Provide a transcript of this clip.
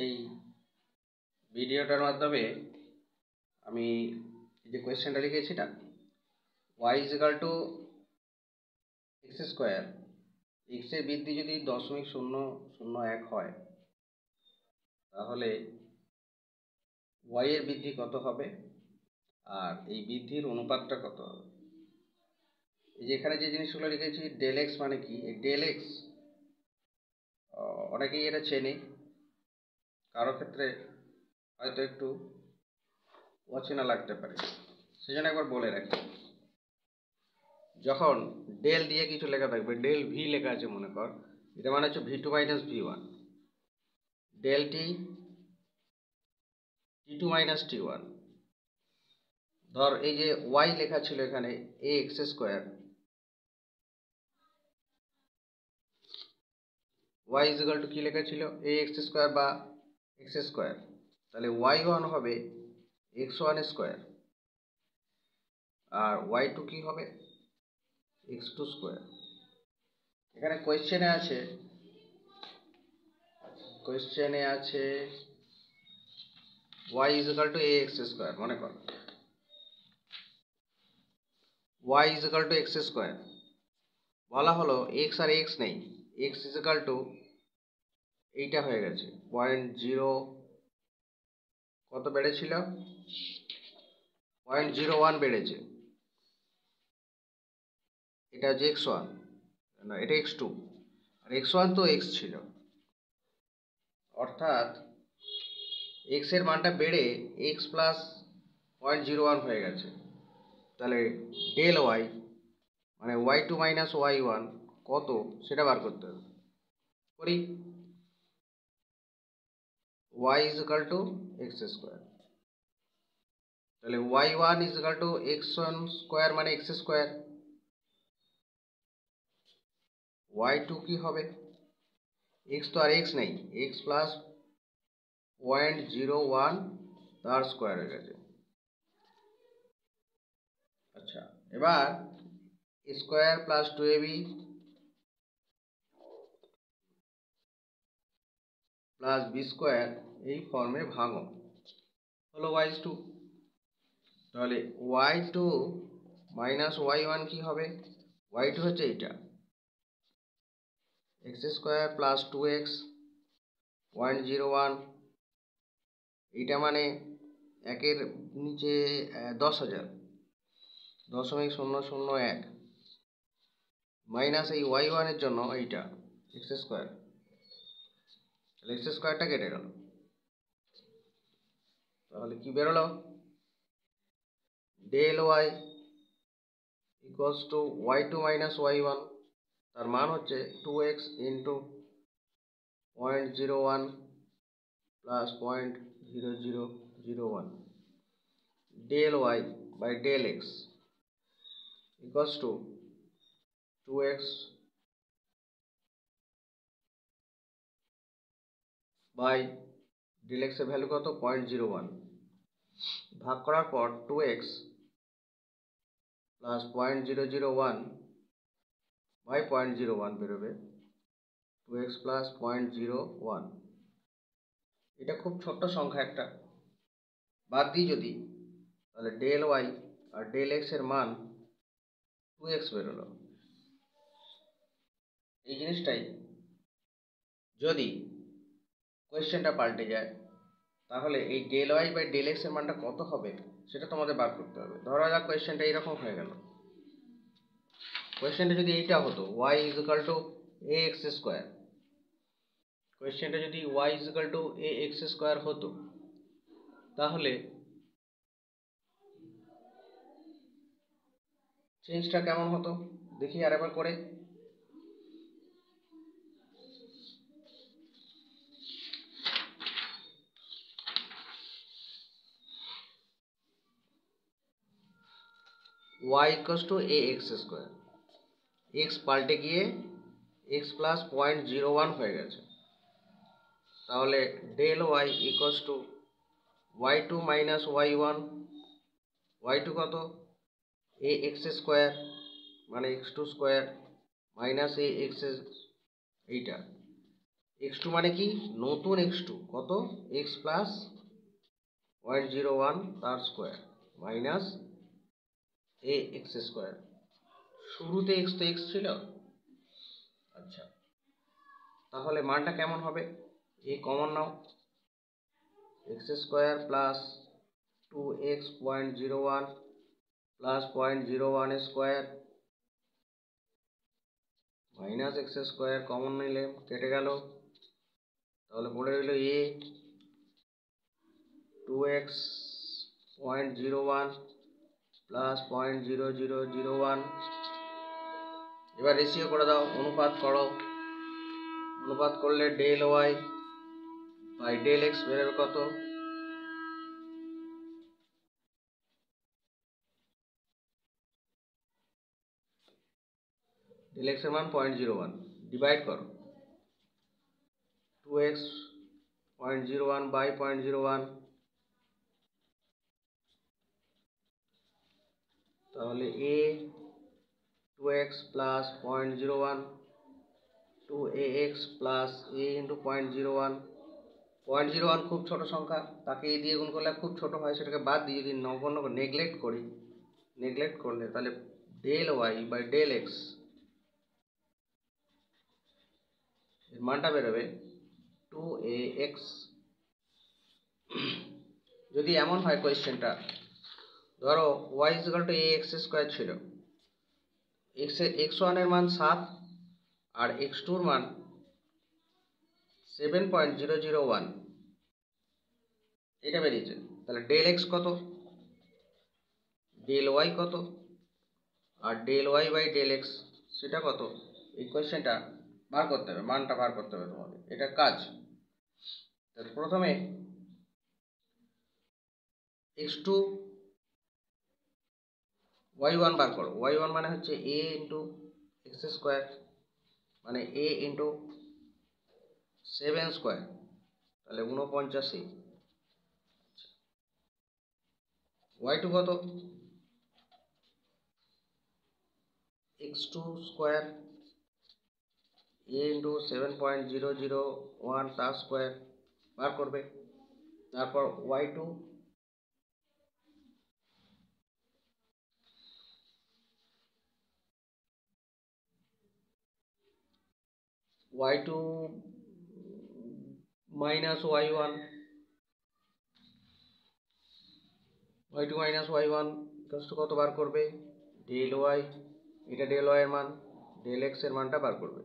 এই ভিডিওটার মাধ্যমে আমি যে কোয়েশ্চেনটা লিখেছি না, y = x স্কোয়ার, x এর বৃদ্ধি যদি 0.001 হয় তাহলে y এর বৃদ্ধি কত হবে আর এই বৃদ্ধির অনুপাতটা কত হবে। এই যে এখানে যে জিনিসগুলো লিখেছি, ডেল এক্স মানে কি, এই ডেল এক্স অনেকেই এটা চেনে, কারো ক্ষেত্রে হয়তো একটু অচেনা লাগতে পারে, সেজন্য একবার বলে রাখি। যখন ডেল দিয়ে কিছু লেখা থাকবে, ডেল ভি লেখা আছে মনে কর, এটা মানে হচ্ছে v2 - v1, del T t2 - t1। ধর এই যে y লেখা ছিল এখানে ax স্কোয়ার, y = কি লেখা ছিল ax স্কোয়ার বা x স্কোয়ার, তাহলে y1 হবে x1 স্কোয়ার আর y2 কি হবে x2 স্কোয়ার। এখানে কোয়েশ্চেনে আছে y = ax স্কোয়ার। মনে কর y = x স্কোয়ার, বলা হলো x আর x নেই, x = এইটা হয়ে গেছে 0.0 কত বেড়েছিল, 0.01 বেড়েছে। এটা হচ্ছে x1, না এটা x2, আর x1 তো x ছিল, অর্থাৎ x এর মানটা বেড়ে x প্লাস 0.01 হয়ে গেছে। তাহলে ডেল y মানে y2 - y1 কত সেটা বার করতে হবে। করি, y = x স্কোয়ার, তাহলে y1 = x1 স্কোয়ার মানে x স্কোয়ার, y2 কি হবে, x তো আর x নেই, x প্লাস 0.01 তার স্কোয়ার হয়ে গেছে। আচ্ছা, এবার square plus 2ab plus B square এই ফর্মে ভাঙো, হলো y2। তাহলে y2 - y1 কি হবে, y2 হচ্ছে এইটা x স্কোয়ার প্লাস 2x 0.01, এইটা মানে একের নিচে 10,000 .001 মাইনাস এই y1 এর জন্য এইটা x স্কোয়ার, তাহলে x স্কোয়ারটা কেটে গেল, তাহলে কি বেরোলো, ডেল y = y2 - y1, তার মান হচ্ছে 2x into 0.01 plus 0.0001, del y by del x = 2x by del x এর ভ্যালু কত 0.01, ভাগ করার পর 2x প্লাস 0.001 বাই 0.01 বেরোবে 2x প্লাস 0.01। এটা খুব ছোট্ট সংখ্যা একটা, বাদ দিই যদি, তাহলে ডেল y আর ডেল x এর মান 2x বেরোলো। এই জিনিসটাই যদি কোয়েশ্চেনটা পাল্টে যায় তাহলে এই del y by del x এর মানটা কত হবে সেটা তোমাদের বার করতে হবে। ধরা যাক কোয়েশ্চেনটা এইরকম হয়ে গেল, কোয়েশ্চেনটা যদি এইটা হতো y = ax স্কোয়ার, কোয়েশ্চেনটা যদি y = ax স্কোয়ার হতো তাহলে চেঞ্জটা কেমন হতো দেখি আরেকবার করে। y = ax স্কোয়ার, x পাল্টে গিয়ে x প্লাস 0.01 হয়ে গেছে, তাহলে del y = y2 - y1, y2 কত ax স্কোয়ার মানে x2 স্কোয়ার মাইনাস ax এইটা x2 মানে কি নতুন x2 কত x প্লাস 0.01 তার square minus a x square. শুরুতে x তো x ছিল। আচ্ছা, তাহলে মানটা কেমন হবে? a common now, x square plus 2x 0.01 plus 0.01 square minus x square common নিলে কেটে গেল, তাহলে পড়ে রইল a 2x 0.01 প্লাস 0.0001। এবার রেশিও করে দাও, অনুপাত করো, অনুপাত করলে del Y by del X বেরোবে কত? ডেল এক্স এর মান 0.01, ডিভাইড করো 2x 0.01 বাই 0.01, তাহলে a 2x plus 0.01 2ax plus a into 0.01। 0.01 খুব ছোট সংখ্যা, তাকে এই দিয়ে গুণ করলে খুব ছোট হয়, সেটাকে বাদ দিয়ে যদি নগণ্য নেগলেক্ট করলে তাহলে del Y by del X এর মানটা বেরোবে 2ax। যদি এমন হয় কোয়েশ্চেনটা, ধরো y equal to ax square ছিল, x1 এর মান 7 আর x2 এর মান 7.001, এটা বেরিয়েছে। তাহলে ডেল এক্স কত, ডেল ওয়াই কত, আর del Y by del x সেটা কত? এই কোয়েশ্চেনটা বার করতে হবে, মানটা বার করতে হবে তোমাদের, এটা কাজ। তাহলে প্রথমে x2 y1 বার করো। y1 মানে হচ্ছে a ইন্টু এক্স স্কোয়ার, মানে a ইন্টু 7 স্কোয়ার, তাহলে 49। y2 কত? x2 স্কোয়ার a ইন্টু 7.001 তার স্কোয়ার বার করবে। তারপর y2 minus y1, y2 minus y1 কত বার করবে? ডেল ওয়াই, এটা ডেল ওয়াই এর মান, ডেল এক্স এর মানটা বার করবে।